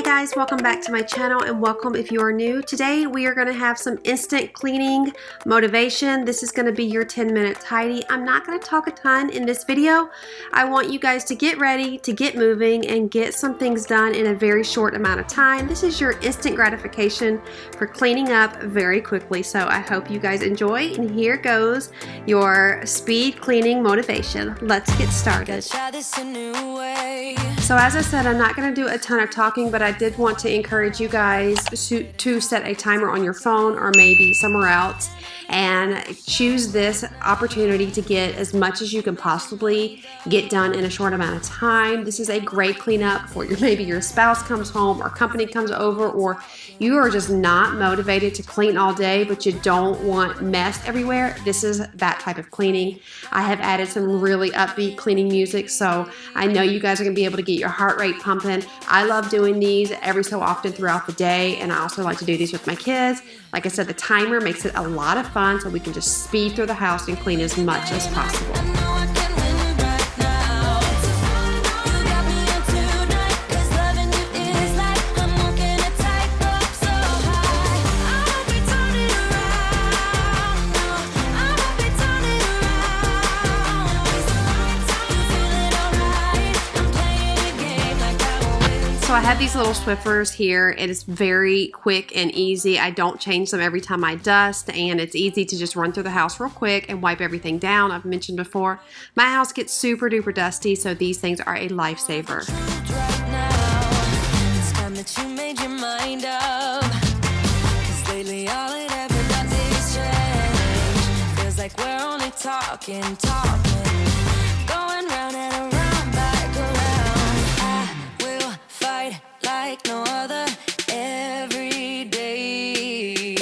guys, welcome back to my channel and welcome if you are new. Today we are going to have some instant cleaning motivation. This is going to be your 10-minute tidy. I'm not going to talk a ton in this video. I want you guys to get ready, to get moving, and get some things done in a very short amount of time. This is your instant gratification for cleaning up very quickly. So I hope you guys enjoy, and here goes your speed cleaning motivation. Let's get started. So as I said, I'm not going to do a ton of talking, but I did want to encourage you guys to set a timer on your phone or maybe somewhere else and choose this opportunity to get as much as you can possibly get done in a short amount of time. This is a great cleanup for maybe your spouse comes home or company comes over, or you are just not motivated to clean all day but you don't want mess everywhere. This is that type of cleaning. I have added some really upbeat cleaning music, so I know you guys are going to be able to get your heart rate pumping. I love doing these every so often throughout the day, and I also like to do these with my kids. Like I said, the timer makes it a lot of fun, so we can just speed through the house and clean as much as possible. So I have these little Swiffers here. It is very quick and easy. I don't change them every time I dust, and it's easy to just run through the house real quick and wipe everything down. I've mentioned before, my house gets super duper dusty, so these things are a lifesaver. Going round and around, back around. I will fight like no other every day.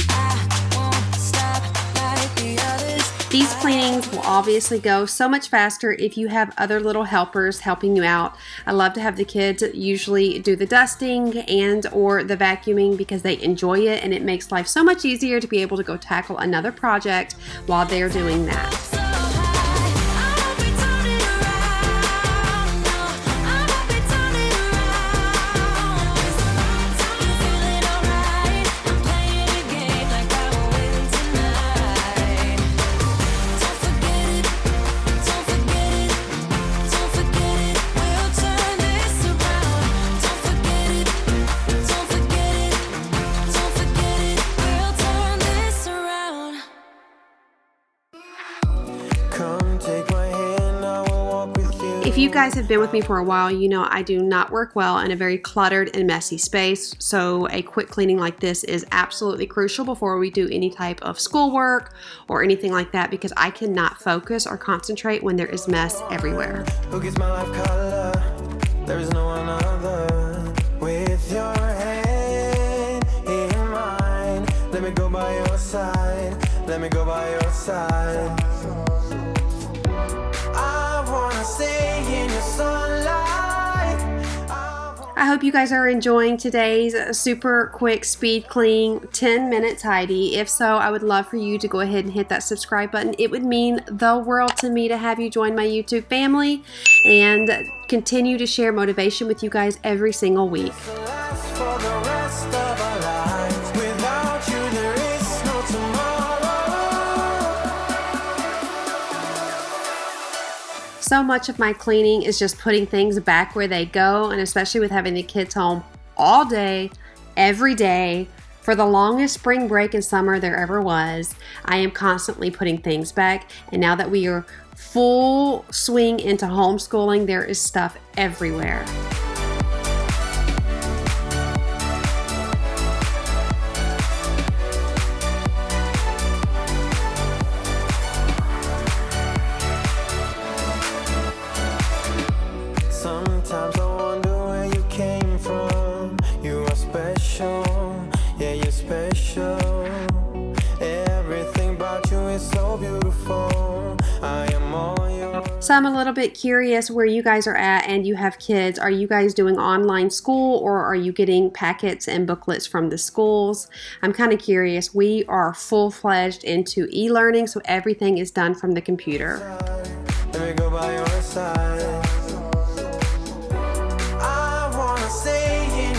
I won't stop like the others. These cleanings will obviously go so much faster if you have other little helpers helping you out. I love to have the kids usually do the dusting and or the vacuuming because they enjoy it, and it makes life so much easier to be able to go tackle another project while they're doing that. If you guys have been with me for a while, you know I do not work well in a very cluttered and messy space, so a quick cleaning like this is absolutely crucial before we do any type of schoolwork or anything like that, because I cannot focus or concentrate when there is mess everywhere. Who gives my life color? There is no one other. With your hand in mine, let me go by your side. Let me go by your side. I hope you guys are enjoying today's super quick speed clean 10-minute tidy. If so, I would love for you to go ahead and hit that subscribe button. It would mean the world to me to have you join my YouTube family and continue to share motivation with you guys every single week. So much of my cleaning is just putting things back where they go, and especially with having the kids home all day, every day, for the longest spring break and summer there ever was, I am constantly putting things back. And now that we are full swing into homeschooling, there is stuff everywhere. Sometimes I wonder where you came from. You are special, yeah, you're special. Everything about you is so beautiful. I am all yours. So I'm a little bit curious where you guys are at and you have kids. Are you guys doing online school, or are you getting packets and booklets from the schools? I'm kind of curious. We are full-fledged into e-learning, so everything is done from the computer. Let me go by your side. I wanna stay in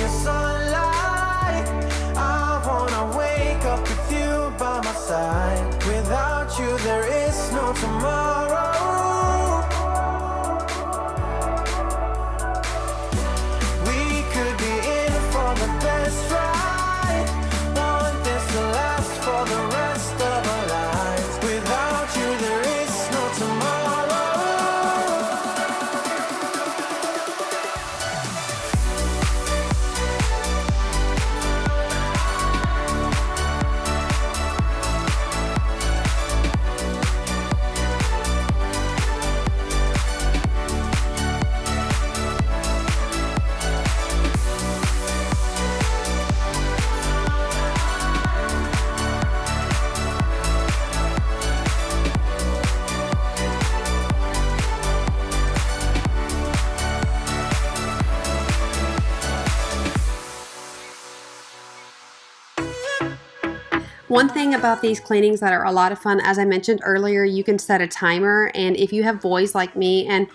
One thing about these cleanings that are a lot of fun, as I mentioned earlier, you can set a timer, and if you have boys like me, and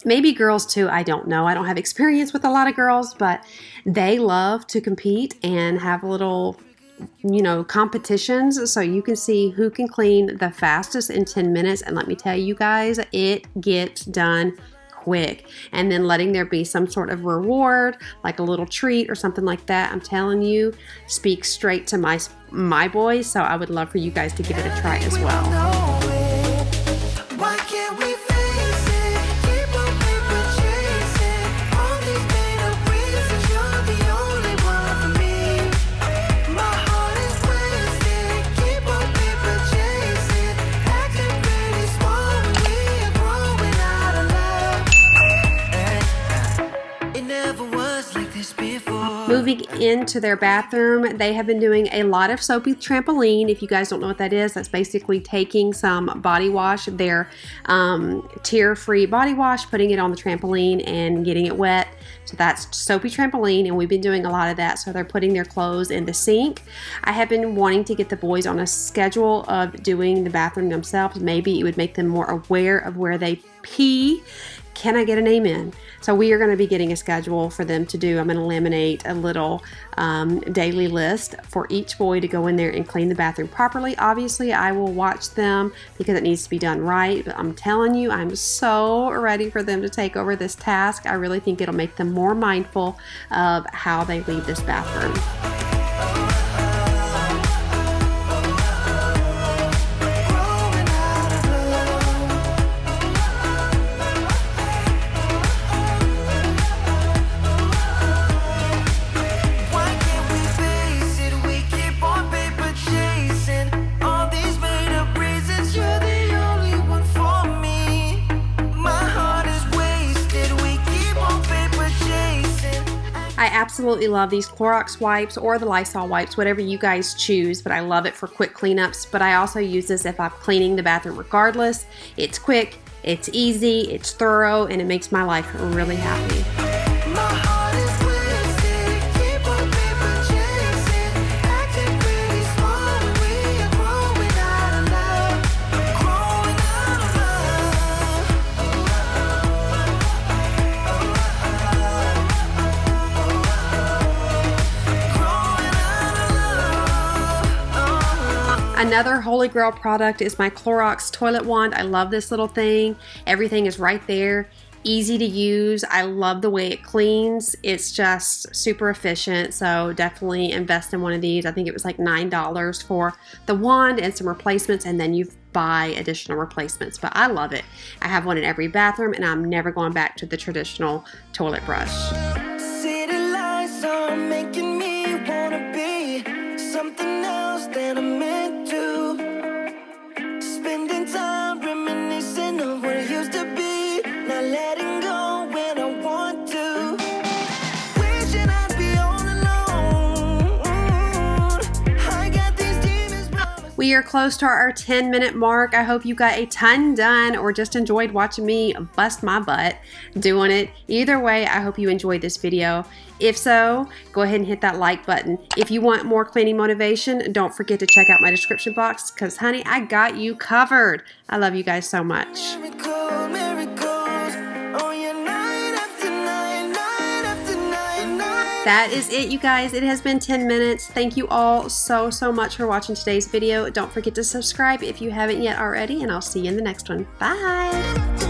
maybe girls too, I don't know. I don't have experience with a lot of girls, but they love to compete and have little, competitions. So you can see who can clean the fastest in 10 minutes. And let me tell you guys, it gets done quick. And then letting there be some sort of reward, like a little treat or something like that, I'm telling you, speaks straight to my boys. So I would love for you guys to give it a try as well. Why can't we face it? Keep on paper chasing. All these made up reasons, you're the only one for me. My heart is wasted. Keep on paper chasing. Acting pretty small when we are growing out of love. It never was like this before. Moving into their bathroom, they have been doing a lot of soapy trampoline. If you guys don't know what that is, that's basically taking some body wash, their tear-free body wash, putting it on the trampoline and getting it wet. So that's soapy trampoline, and we've been doing a lot of that. So they're putting their clothes in the sink. I have been wanting to get the boys on a schedule of doing the bathroom themselves. Maybe it would make them more aware of where they pee. Can I get an amen? So we are going to be getting a schedule for them to do. I'm going to eliminate a little daily list for each boy to go in there and clean the bathroom properly. Obviously, I will watch them because it needs to be done right. But I'm telling you, I'm so ready for them to take over this task. I really think it'll make them more mindful of how they leave this bathroom. I absolutely love these Clorox wipes or the Lysol wipes, whatever you guys choose, but I love it for quick cleanups. But I also use this if I'm cleaning the bathroom regardless. It's quick, it's easy, it's thorough, and it makes my life really happy. Another Holy Grail product is my Clorox toilet wand. I love this little thing. Everything is right there, easy to use. I love the way it cleans. It's just super efficient, so definitely invest in one of these. I think it was like $9 for the wand and some replacements, and then you buy additional replacements, but I love it. I have one in every bathroom, and I'm never going back to the traditional toilet brush. City lights are making me wanna be something else than I'm meant to. Spending time reminiscing of what it used to be, not letting go when I want to. Wishing I'd be all alone. I got these demons promised. We are close to our 10-minute mark. I hope you got a ton done or just enjoyed watching me bust my butt doing it. Either way, I hope you enjoyed this video. If so, go ahead and hit that like button. If you want more cleaning motivation, don't forget to check out my description box because, honey, I got you covered. I love you guys so much. Miracles, miracles. Oh, yeah, night after night, night after night, night. That is it, you guys. It has been 10 minutes. Thank you all so much for watching today's video. Don't forget to subscribe if you haven't yet already, and I'll see you in the next one. Bye.